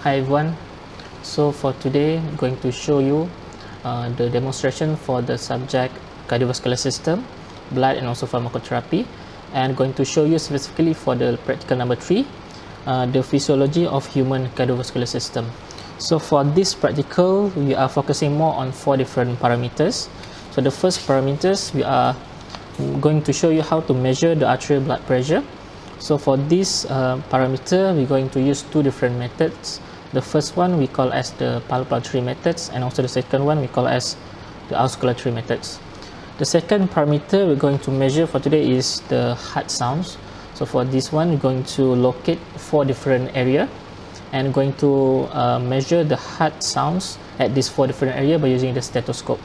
Hi everyone, so for today I'm going to show you the demonstration for the subject cardiovascular system, blood and also pharmacotherapy, and going to show you specifically for the practical number 3, the physiology of human cardiovascular system. So for this practical we are focusing more on 4 different parameters. So the first parameters, we are going to show you how to measure the arterial blood pressure. So for this parameter, we're going to use 2 different methods. The first one we call as the palpatory methods, and also the second one we call as the auscultatory methods. The second parameter we're going to measure for today is the heart sounds. So for this one, we're going to locate 4 different areas and going to measure the heart sounds at these 4 different areas by using the stethoscope.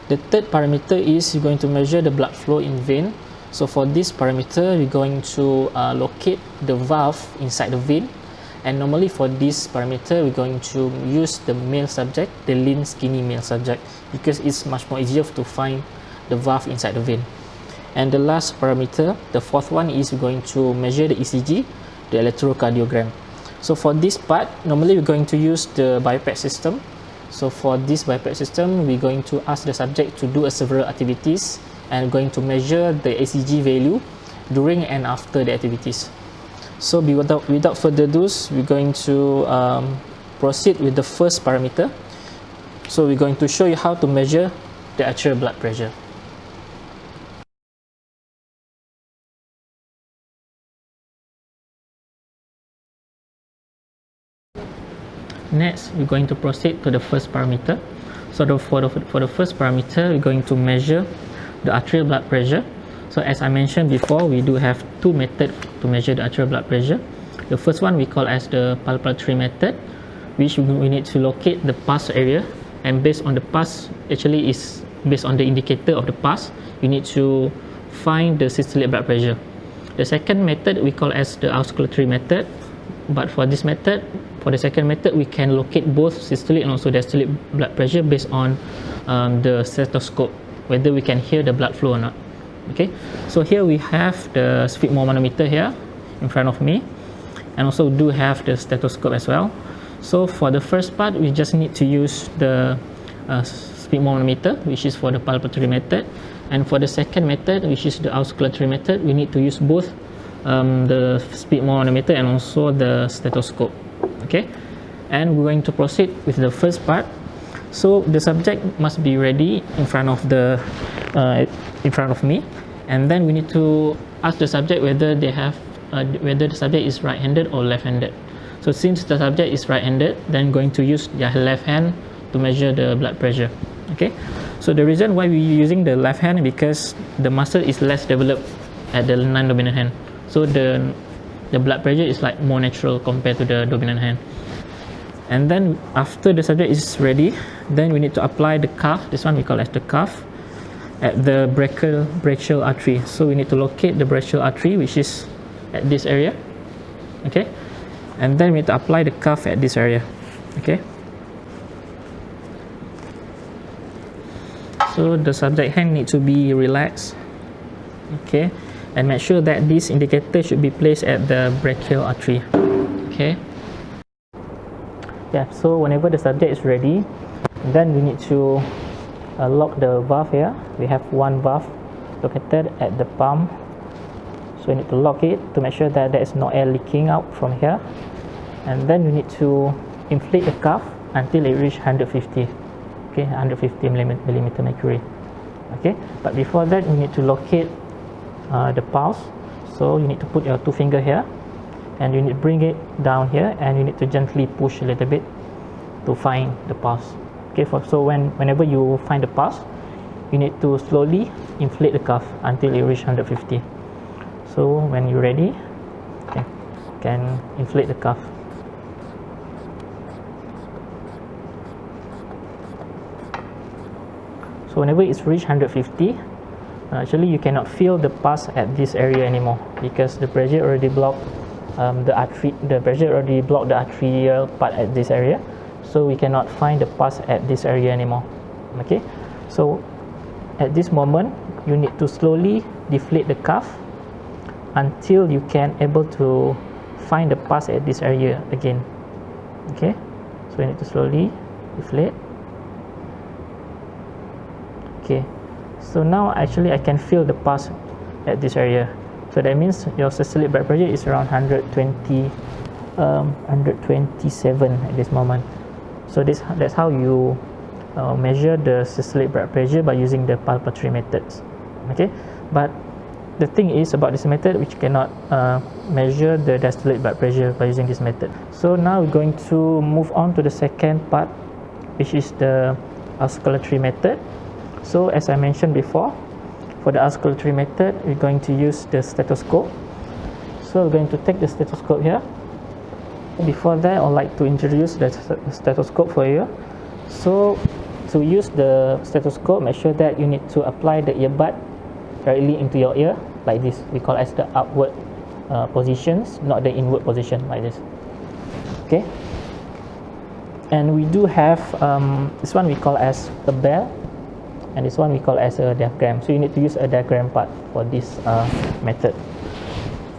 The third parameter is you're going to measure the blood flow in vein. So for this parameter, we're going to locate the valve inside the vein, and normally for this parameter, we're going to use the male subject, the lean skinny male subject, because it's much more easier to find the valve inside the vein. And the last parameter, the fourth one, is we're going to measure the ECG, the electrocardiogram. So for this part, normally we're going to use the biped system. So for this biped system, we're going to ask the subject to do several activities and going to measure the ECG value during and after the activities. So without further ado, we're going to proceed with the first parameter. So we're going to show you how to measure the arterial blood pressure. Next, we're going to proceed to the first parameter. So for the first parameter, we're going to measure the arterial blood pressure. So as I mentioned before, we do have 2 methods to measure the arterial blood pressure. The first one we call as the palpatory method, which we need to locate the pulse area, and based on the pulse, actually is based on the indicator of the pulse, you need to find the systolic blood pressure. The second method we call as the auscultatory method, but for this method, for the second method, we can locate both systolic and also diastolic blood pressure based on the stethoscope, whether we can hear the blood flow or not. Okay, so here we have the sphygmomanometer manometer here in front of me, and also do have the stethoscope as well. So for the first part, we just need to use the sphygmomanometer, which is for the palpatory method, and for the second method, which is the auscultatory method, we need to use both the sphygmomanometer and also the stethoscope. Okay, and we're going to proceed with the first part. So the subject must be ready in front of me, and then we need to ask the subject whether they have whether the subject is right-handed or left-handed. So since the subject is right-handed, then going to use their left hand to measure the blood pressure. Okay, so the reason why we're using the left hand, because the muscle is less developed at the non-dominant hand, so the blood pressure is like more natural compared to the dominant hand. And then after the subject is ready, then we need to apply the cuff. This one we call as the cuff at the brachial artery. So we need to locate the brachial artery, which is at this area. Okay, and then we need to apply the cuff at this area. Okay, so the subject hand need to be relaxed. Okay, and make sure that this indicator should be placed at the brachial artery. Okay. Yeah, so whenever the subject is ready, then we need to lock the valve here. We have one valve located at the palm, so we need to lock it to make sure that there is no air leaking out from here. And then we need to inflate the cuff until it reaches 150. Okay, 150 millimeter mercury. Okay, but before that, we need to locate the pulse. So you need to put your 2 fingers here, and you need to bring it down here, and you need to gently push a little bit to find the pulse. Okay, so whenever you find the pulse, you need to slowly inflate the cuff until it reaches 150. So when you're ready, you can inflate the cuff. So whenever it's reached 150, actually you cannot feel the pulse at this area anymore, because the pressure already blocked the pressure already blocked the arterial part at this area, so we cannot find the pulse at this area anymore. Okay, so at this moment you need to slowly deflate the cuff until you can able to find the pulse at this area again. Okay, so we need to slowly deflate. Okay, so now actually I can feel the pulse at this area. So that means your systolic blood pressure is around 127 at this moment. So that's how you measure the systolic blood pressure by using the palpatory methods. Okay, but the thing is about this method, which cannot measure the diastolic blood pressure by using this method. So now we're going to move on to the second part, which is the auscultatory method. So as I mentioned before, for the auscultatory method, we're going to use the stethoscope. So we're going to take the stethoscope here. Before that, I'd like to introduce the stethoscope for you. So to use the stethoscope, make sure that you need to apply the earbud directly into your ear like this. We call as the upward positions, not the inward position like this. Okay, and we do have this one we call as a bell, and this one we call as a diaphragm. So you need to use a diaphragm part for this method.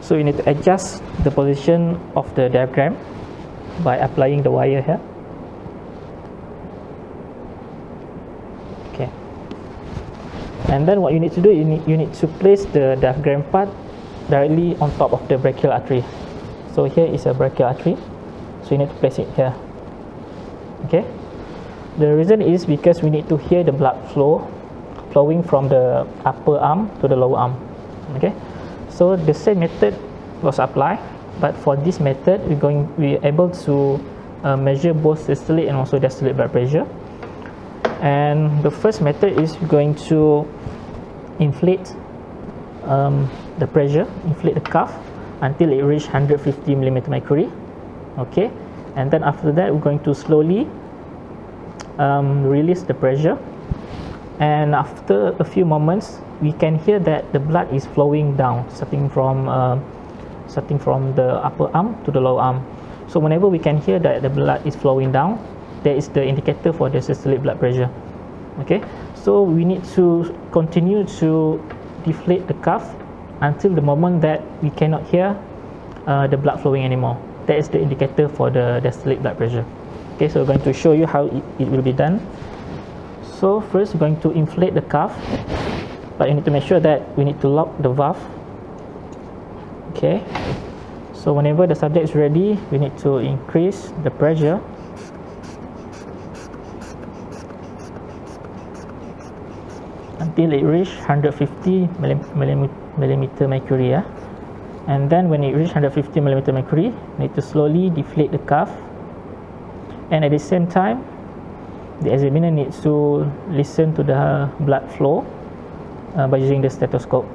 So you need to adjust the position of the diaphragm by applying the wire here. Okay, and then what you need to do, you need to place the diaphragm part directly on top of the brachial artery. So here is a brachial artery, so you need to place it here. Okay, the reason is because we need to hear the blood flowing from the upper arm to the lower arm. Okay, so the same method was applied, but for this method we're able to measure both systolic and also diastolic blood pressure. And the first method is going to inflate the pressure, inflate the cuff until it reaches 150 mm mercury. Okay, and then after that we're going to slowly release the pressure, and after a few moments we can hear that the blood is flowing down, starting from the upper arm to the lower arm. So whenever we can hear that the blood is flowing down, that is the indicator for the systolic blood pressure. Okay, so we need to continue to deflate the cuff until the moment that we cannot hear the blood flowing anymore. That is the indicator for the diastolic blood pressure. Okay, so we're going to show you how it will be done. So first we're going to inflate the cuff, but you need to make sure that we need to lock the valve. Okay, so whenever the subject is ready, we need to increase the pressure until it reaches 150 millimeter mercury. And then when it reaches 150 millimeter mercury, we need to slowly deflate the cuff, and at the same time the examiner needs to listen to the blood flow by using the stethoscope.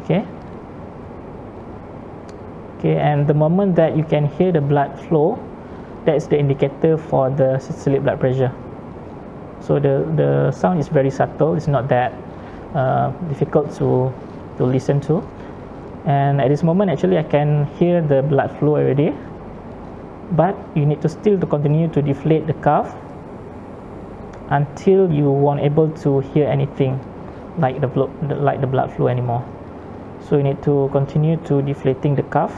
Okay, and the moment that you can hear the blood flow, that is the indicator for the systolic blood pressure. So the sound is very subtle, it's not that difficult to listen to. And at this moment actually I can hear the blood flow already, but you need to still continue to deflate the cuff until you won't able to hear anything like the blood flow anymore. So you need to continue to deflating the cuff.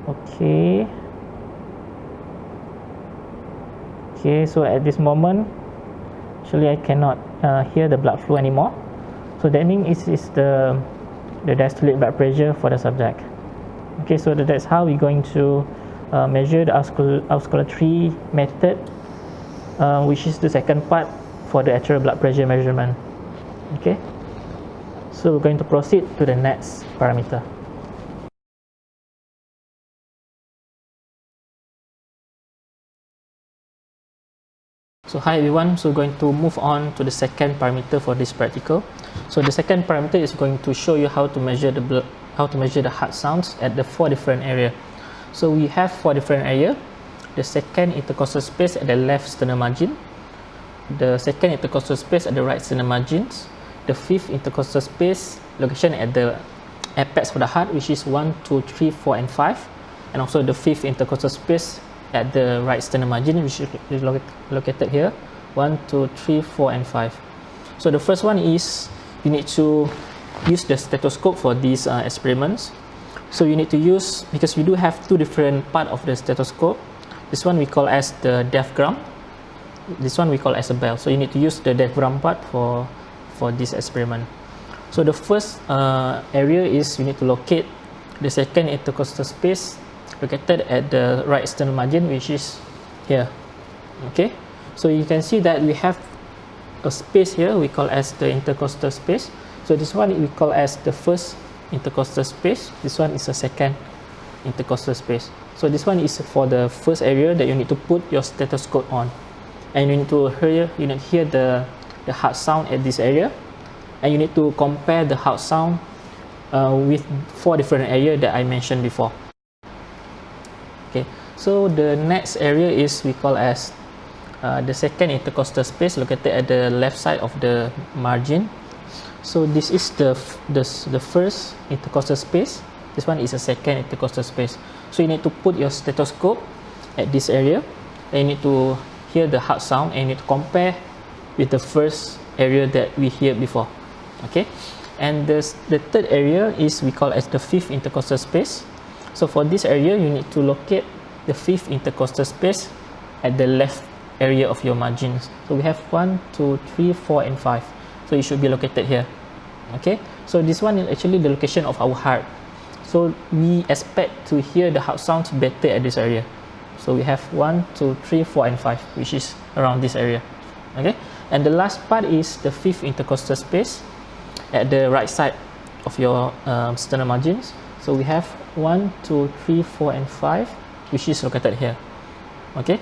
Okay, so at this moment actually I cannot hear the blood flow anymore, so that means it's the diastolic blood pressure for the subject. Okay, so that's how we're going to measure the auscultatory method, which is the second part for the arterial blood pressure measurement. Okay, so we're going to proceed to the next parameter. So hi everyone, so we're going to move on to the second parameter for this practical. So the second parameter is going to show you how to measure the heart sounds at the 4 different areas. So we have 4 different areas. The second intercostal space at the left sternal margin, the second intercostal space at the right sternal margins, the fifth intercostal space location at the apex for the heart, which is 1, 2, 3, 4 and 5, and also the fifth intercostal space at the right sternal margin, which is located here, 1, 2, 3, 4 and 5. So the first one is you need to use the stethoscope for these experiments. So you need to use, because we do have 2 different parts of the stethoscope, This one we call as the diaphragm. This one we call as a bell. So you need to use the diaphragm part for this experiment. So the first area is you need to locate the second intercostal space located at the right external margin, which is here. Okay, so you can see that we have a space here we call as the intercostal space. So this one we call as the first intercostal space. This one is the second intercostal space. So this one is for the first area that you need to put your stethoscope on, and you need to hear the heart sound at this area, and you need to compare the heart sound with 4 different areas that I mentioned before. Okay, so the next area is we call as the second intercostal space located at the left side of the margin. So this is the first intercostal space. This one is the second intercostal space. So you need to put your stethoscope at this area, and you need to hear the heart sound, and you need to compare with the first area that we heard before. Okay, and the third area is we call as the fifth intercostal space. So for this area, you need to locate the fifth intercostal space at the left area of your margins. So we have 1, 2, 3, 4, and 5. So it should be located here. Okay, so this one is actually the location of our heart. So we expect to hear the heart sounds better at this area. So we have 1, 2, 3, 4, and 5, which is around this area. Okay, and the last part is the fifth intercostal space at the right side of your sternal margins. So we have 1, 2, 3, 4, and 5, which is located here. Okay.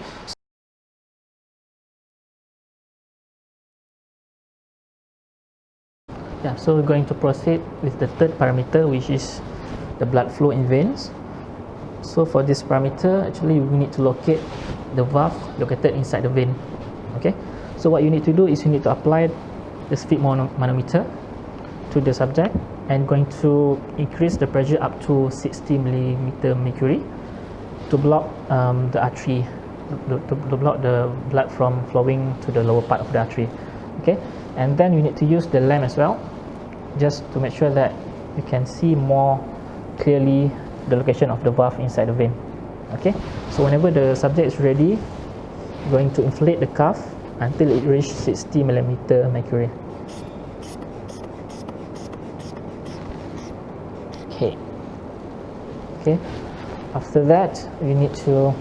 Yeah, so we're going to proceed with the third parameter, which is the blood flow in veins. So for this parameter, actually we need to locate the valve located inside the vein. Okay, so what you need to do is you need to apply the speed manometer to the subject, and going to increase the pressure up to 60 millimeter mercury to block the artery, to block the blood from flowing to the lower part of the artery. Okay, and then you need to use the lamp as well, just to make sure that you can see more clearly the location of the valve inside the vein. Okay, so whenever the subject is ready, you're going to inflate the cuff until it reaches 60 millimeter mercury. Okay, after that you need to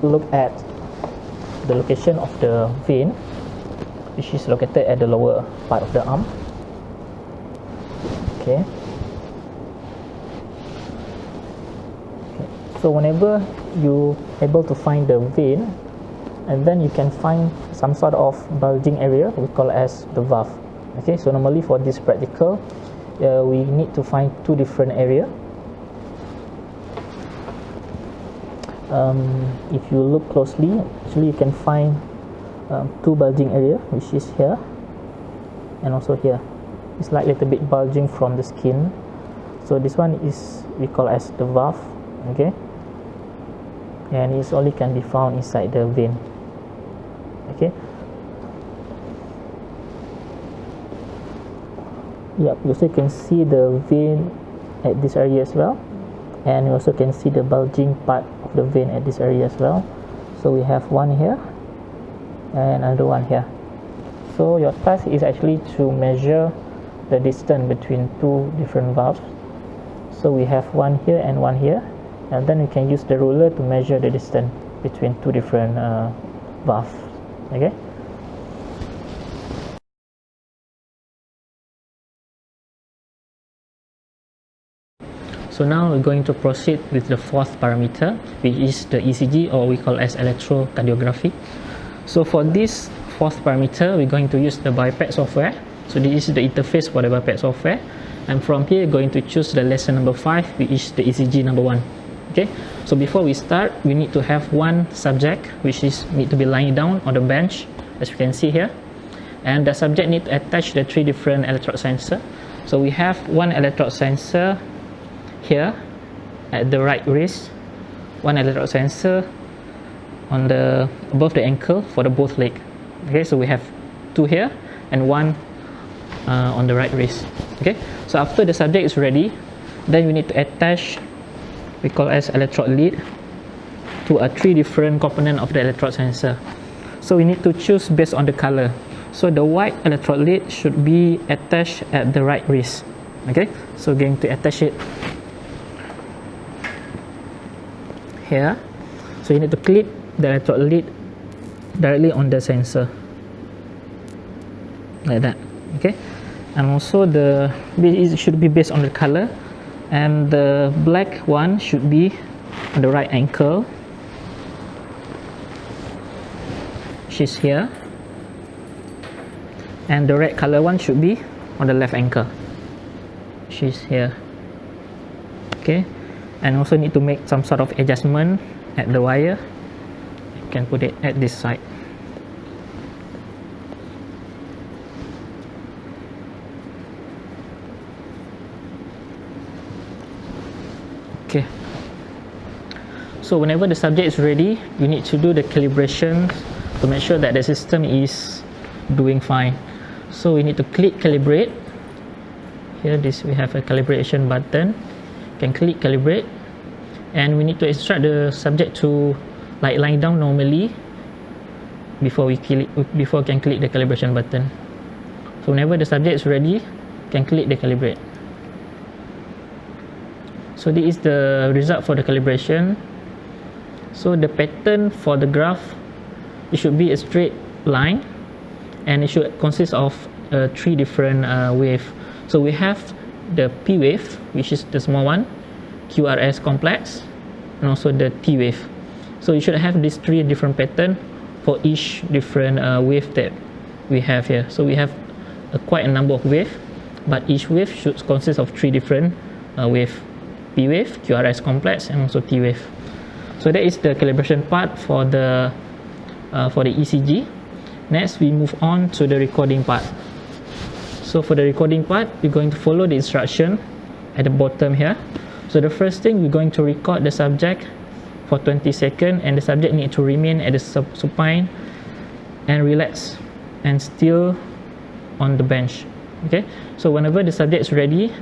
look at the location of the vein, which is located at the lower part of the arm. Okay, so whenever you able to find the vein, and then you can find some sort of bulging area we call as the valve. Okay, so normally for this practical we need to find 2 different areas. If you look closely, actually you can find 2 bulging area, which is here and also here. It's like a little bit bulging from the skin. So this one is we call as the valve. Okay, and it only can be found inside the vein. Okay, yep, you also can see the vein at this area as well, and you also can see the bulging part of the vein at this area as well. So we have one here and another one here. So your task is actually to measure the distance between 2 different valves. So we have one here and one here, and then you can use the ruler to measure the distance between 2 different valves. Okay, so now we're going to proceed with the 4th parameter, which is the ECG, or we call as electrocardiography. So for this 4th parameter, we're going to use the BiPAC software. So this is the interface for the BiPAC software, and from here we're going to choose the lesson number 5, which is the ECG number 1. Okay, so before we start, we need to have one subject which need to be lying down on the bench, as you can see here, and the subject need to attach the 3 different electrode sensor. So we have one electrode sensor here at the right wrist, one electrode sensor on the above the ankle for the both leg. Okay, so we have 2 here and one on the right wrist. Okay, so after the subject is ready, then we need to attach we call as electrode lead to to a 3 different component of the electrode sensor. So we need to choose based on the color. So the white electrode lead should be attached at the right wrist. Okay, so going to attach it here. So you need to clip the electrode lead directly on the sensor like that. Okay, and also it should be based on the color, and the black one should be on the right ankle, which is here, and the red color one should be on the left ankle, which is here. Okay, and also need to make some sort of adjustment at the wire. You can put it at this side. Okay, so whenever the subject is ready, you need to do the calibration to make sure that the system is doing fine. So we need to click calibrate. Here we have a calibration button. You can click calibrate, and we need to instruct the subject to like lie down normally before we can click the calibration button. So whenever the subject is ready, you can click the calibrate. So this is the result for the calibration. So the pattern for the graph, it should be a straight line, and it should consist of 3 different waves. So we have the P wave, which is the small one, QRS complex, and also the T wave. So you should have these 3 different patterns for each different wave that we have here. So we have quite a number of waves, but each wave should consist of 3 different waves: P wave, QRS complex, and also T wave. So that is the calibration part for the ECG. Next, we move on to the recording part. So for the recording part, we're going to follow the instruction at the bottom here. So the first thing, we're going to record the subject for 20 seconds, and the subject needs to remain at the supine and relax and still on the bench. Okay, so whenever the subject is ready,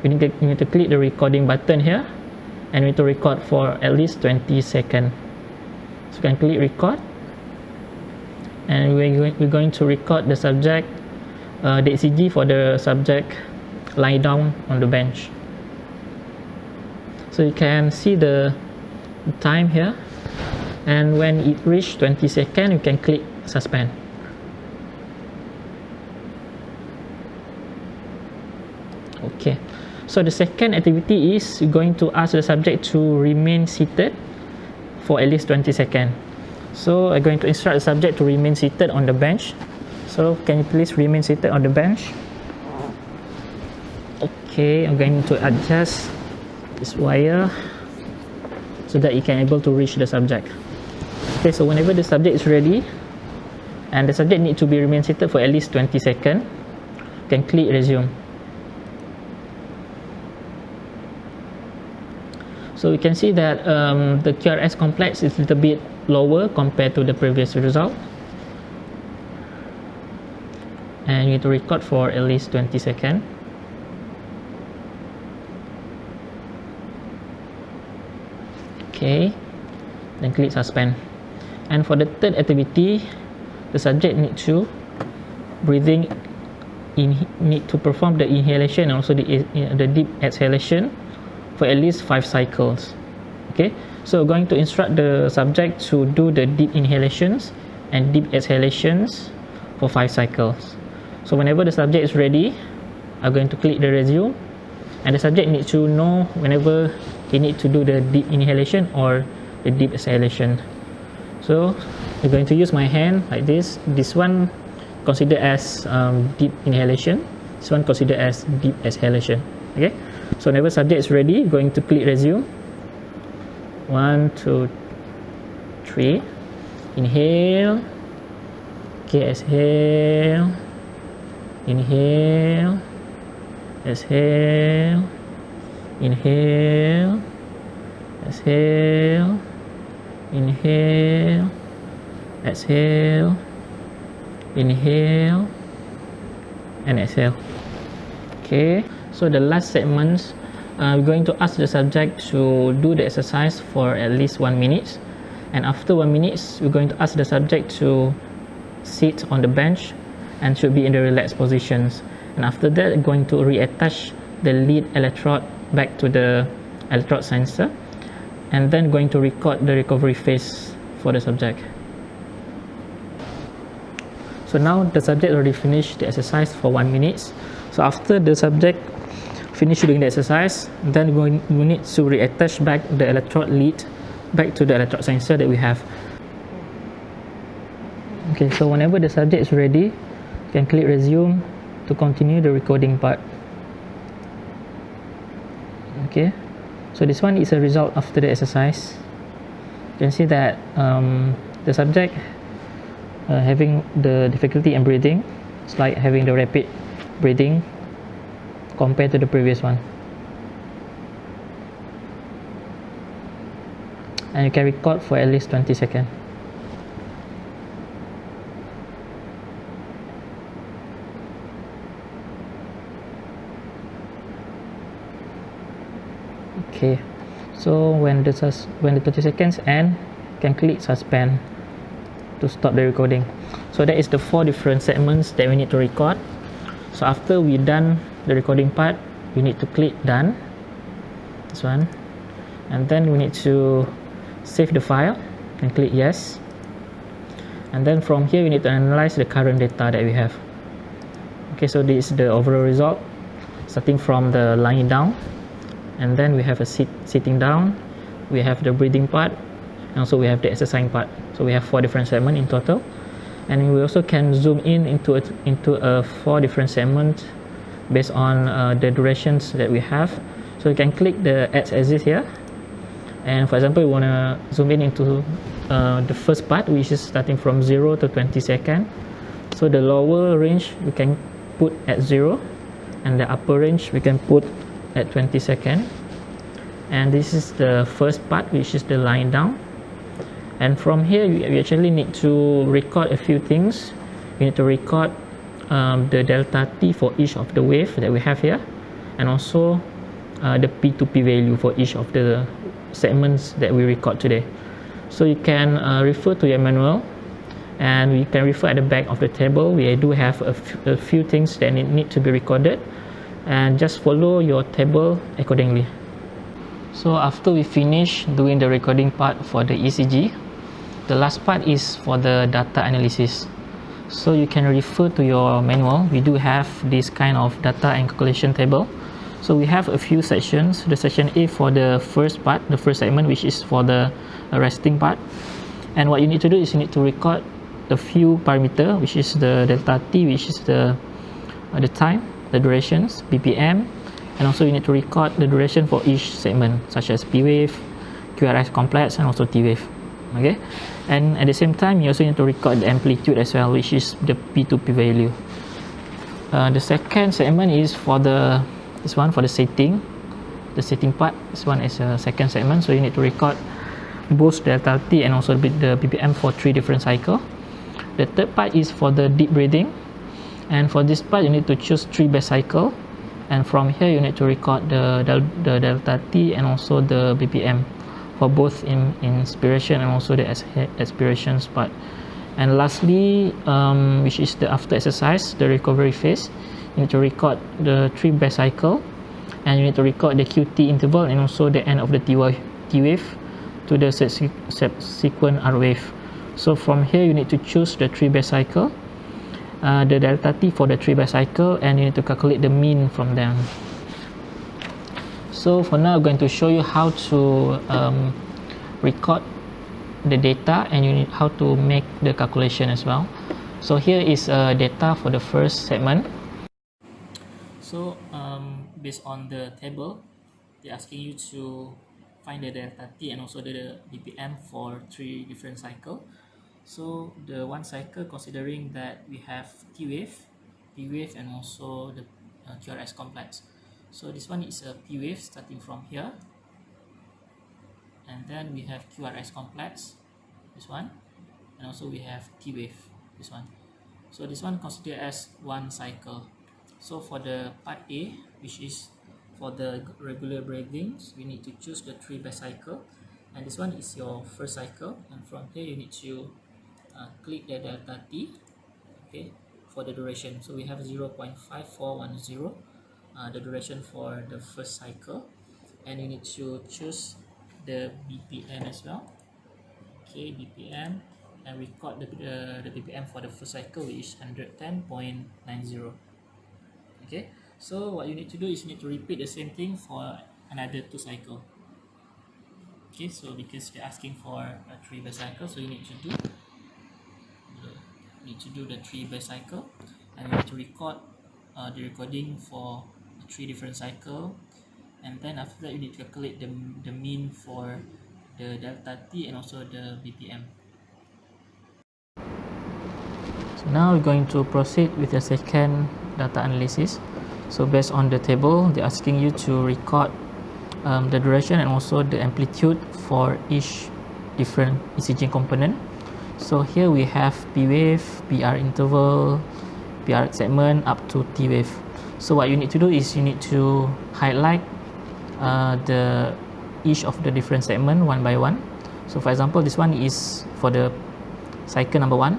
you need to click the recording button here, and we need to record for at least 20 seconds. So you can click record, and we're going to record the subject, the ECG for the subject lie down on the bench. So you can see the time here, and when it reaches 20 seconds, you can click suspend. Okay, so the second activity is going to ask the subject to remain seated for at least 20 seconds. So I'm going to instruct the subject to remain seated on the bench. So can you please remain seated on the bench? Okay, I'm going to adjust this wire so that you can able to reach the subject. Okay, so whenever the subject is ready, and the subject need to be remain seated for at least 20 seconds, you can click resume. So you can see that the QRS complex is a little bit lower compared to the previous result, and you need to record for at least 20 seconds. Okay, then click suspend. And for the third activity, the subject need to need to perform the inhalation and also the deep exhalation for at least 5 cycles. Okay, so we're going to instruct the subject to do the deep inhalations and deep exhalations for 5 cycles. So whenever the subject is ready, I'm going to click the resume, and the subject needs to know whenever he needs to do the deep inhalation or the deep exhalation. So I'm going to use my hand like this. This one considered as deep inhalation, this one considered as deep exhalation. Okay, so whenever subject is ready, going to click resume. 1, 2, 3. Inhale. Okay, exhale. Inhale. Exhale. Inhale. Exhale. Inhale. Exhale. Inhale. And exhale. Okay, so the last segment, we're going to ask the subject to do the exercise for at least 1 minute, and after 1 minute we're going to ask the subject to sit on the bench and should be in the relaxed positions, and after that we're going to reattach the lead electrode back to the electrode sensor, and then going to record the recovery phase for the subject. So now the subject already finished the exercise for 1 minute. So after the subject finish doing the exercise, then we need to reattach back the electrode lead back to the electrode sensor that we have. Okay, so whenever the subject is ready, you can click resume to continue the recording part. Okay, so this one is a result after the exercise. You can see that the subject having the difficulty in breathing. It's like having the rapid breathing compared to the previous one. And you can record for at least 20 seconds. Okay, so when the 30 seconds end, you can click suspend to stop the recording. So that is the 4 different segments that we need to record. So after we done the recording part, we need to click done, this one, and then we need to save the file and click yes, and then from here we need to analyze the current data that we have. Okay, so this is the overall result, starting from the lying down, and then we have a sitting down, we have the breathing part, and also we have the exercising part. So we have 4 different segments in total, and we also can zoom in into 4 different segments based on the durations that we have. So you can click the x-axis here, and for example, you want to zoom in into the first part, which is starting from 0 to 20 seconds. So the lower range we can put at 0, and the upper range we can put at 20 seconds. And this is the first part, which is the lying down. And from here we actually need to record a few things. We need to record the delta t for each of the wave that we have here, and also the P2P value for each of the segments that we record today. So you can refer to your manual, and you can refer at the back of the table. We do have a few things that need to be recorded, and just follow your table accordingly. So after we finish doing the recording part for the ECG, the last part is for the data analysis. So you can refer to your manual. We do have this kind of data and calculation table. So we have a few sections. The section A for the first part, the first segment, which is for the resting part. And what you need to do is you need to record a few parameters, which is the delta t, which is the time, the durations, BPM, and also you need to record the duration for each segment, such as P wave, QRS complex, and also T wave. Okay, and at the same time you also need to record the amplitude as well, which is the P2P value. The second segment is for this one for the setting part. This one is a second segment, so you need to record both delta t and also the BPM for 3 different cycles. The third part is for the deep breathing, and for this part you need to choose 3 best cycle, and from here you need to record the delta t and also the BPM for both in inspiration and also the expirations part. And lastly, which is the after exercise, the recovery phase, you need to record the 3 best cycle, and you need to record the QT interval and also the end of the T wave to the subsequent R wave. So from here you need to choose the 3 best cycle, the delta t for the 3 best cycle, and you need to calculate the mean from them. So for now I'm going to show you how to record the data, and you need how to make the calculation as well. So here is data for the first segment. So based on the table, they're asking you to find the delta t and also the BPM for 3 different cycles. So the one cycle, considering that we have T wave, P wave, and also the QRS complex. So this one is a P wave starting from here, and then we have QRS complex, this one, and also we have T wave, this one. So this one considered as one cycle. So for the part A, which is for the regular breathings, we need to choose the 3 best cycle, and this one is your first cycle, and from here you need to click the delta t, okay, for the duration. So we have 0.5410, the duration for the first cycle, and you need to choose the BPM as well, okay, BPM, and record the BPM for the first cycle, which is 110.90. okay. So what you need to do is you need to repeat the same thing for another 2 cycle. Okay, so because they're asking for a 3 by cycle, so you need to do the 3 by cycle, and you need to record the recording for 3 different cycle, and then after that you need to calculate the mean for the delta t and also the BPM. So now we're going to proceed with the second data analysis. So based on the table, they're asking you to record the duration and also the amplitude for each different ECG component. So here we have P wave, PR interval, PR segment up to T wave. So what you need to do is you need to highlight each of the different segment one by one. So for example, this one is for the cycle number 1.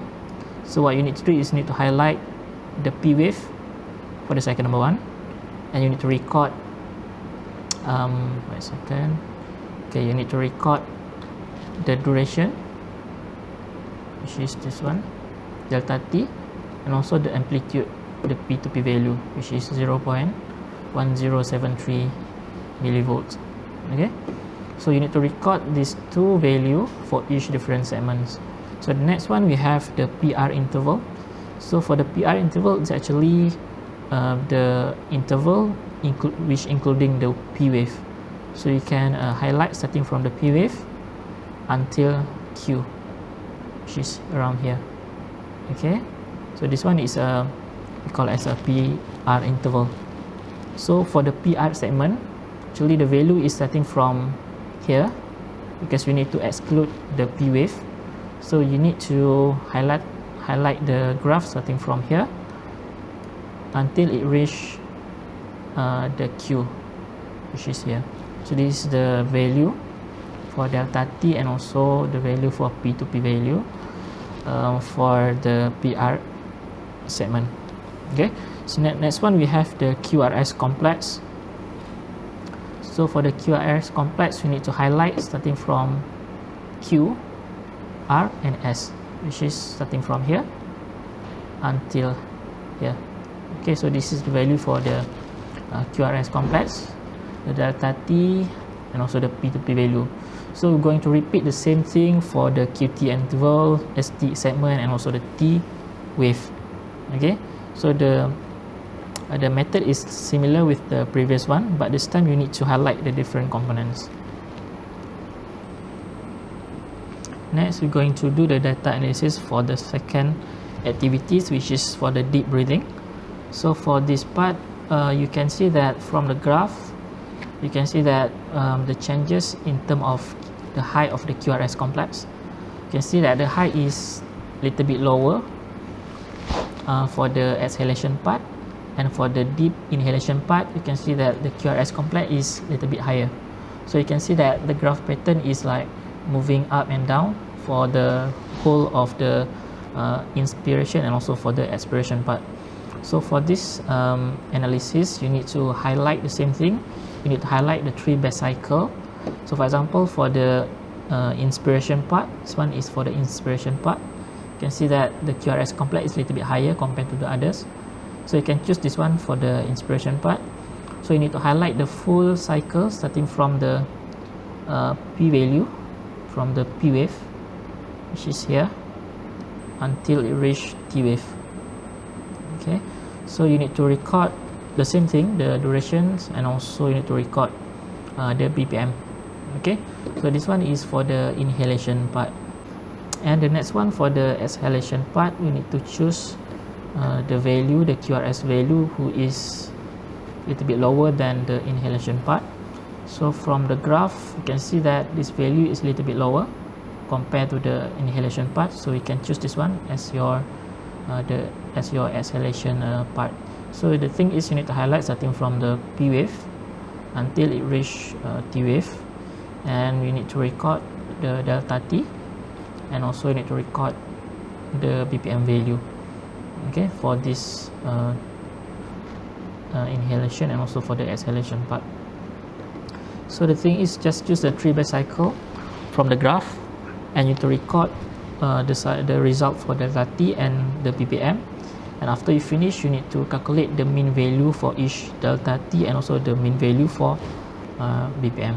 So what you need to do is you need to highlight the P wave for the cycle number 1, and you need to record wait a second. Okay, you need to record the duration, which is this one, delta t, and also the amplitude, the P to P value, which is 0.1073 millivolts. Okay, so you need to record these 2 values for each different segments. So the next one we have the PR interval. So for the PR interval, it's actually the interval including the P wave. So you can highlight starting from the P wave until Q, which is around here. Okay, so this one is we call it as a PR interval. So for the PR segment, actually the value is starting from here, because we need to exclude the P wave. So you need to highlight the graph starting from here until it reach the Q, which is here. So this is the value for delta t and also the value for P to P value for the PR segment. Okay, so next one we have the QRS complex. So for the QRS complex, we need to highlight starting from Q, R and S, which is starting from here until here. Okay, so this is the value for the QRS complex, the delta t and also the P to P value. So we're going to repeat the same thing for the QT interval, ST segment and also the T wave. Okay, so the method is similar with the previous one, but this time you need to highlight the different components. Next, we're going to do the data analysis for the second activities, which is for the deep breathing. So for this part, you can see that from the graph, you can see that the changes in terms of the height of the QRS complex. You can see that the height is a little bit lower for the exhalation part, and for the deep inhalation part, you can see that the QRS complex is a little bit higher. So you can see that the graph pattern is like moving up and down for the whole of the inspiration and also for the expiration part. So for this analysis, you need to highlight the same thing. You need to highlight the 3 batch cycle. So for example, for the inspiration part, this one is for the inspiration part. You can see that the QRS complex is a little bit higher compared to the others. So you can choose this one for the inspiration part. So you need to highlight the full cycle starting from the P value, from the P wave, which is here, until it reach T wave. Okay, so you need to record the same thing, the durations, and also you need to record the BPM. Okay, so this one is for the inhalation part, and the next one for the exhalation part, you need to choose the value, the QRS value, who is a little bit lower than the inhalation part. So from the graph, you can see that this value is a little bit lower compared to the inhalation part. So you can choose this one as your exhalation part. So the thing is, you need to highlight starting from the P wave until it reach T wave, and you need to record the delta T, and also you need to record the BPM value, okay, for this inhalation and also for the exhalation part. So the thing is, just use the 3-batch cycle from the graph, and you need to record the result for delta T and the BPM. And after you finish, you need to calculate the mean value for each delta T and also the mean value for BPM.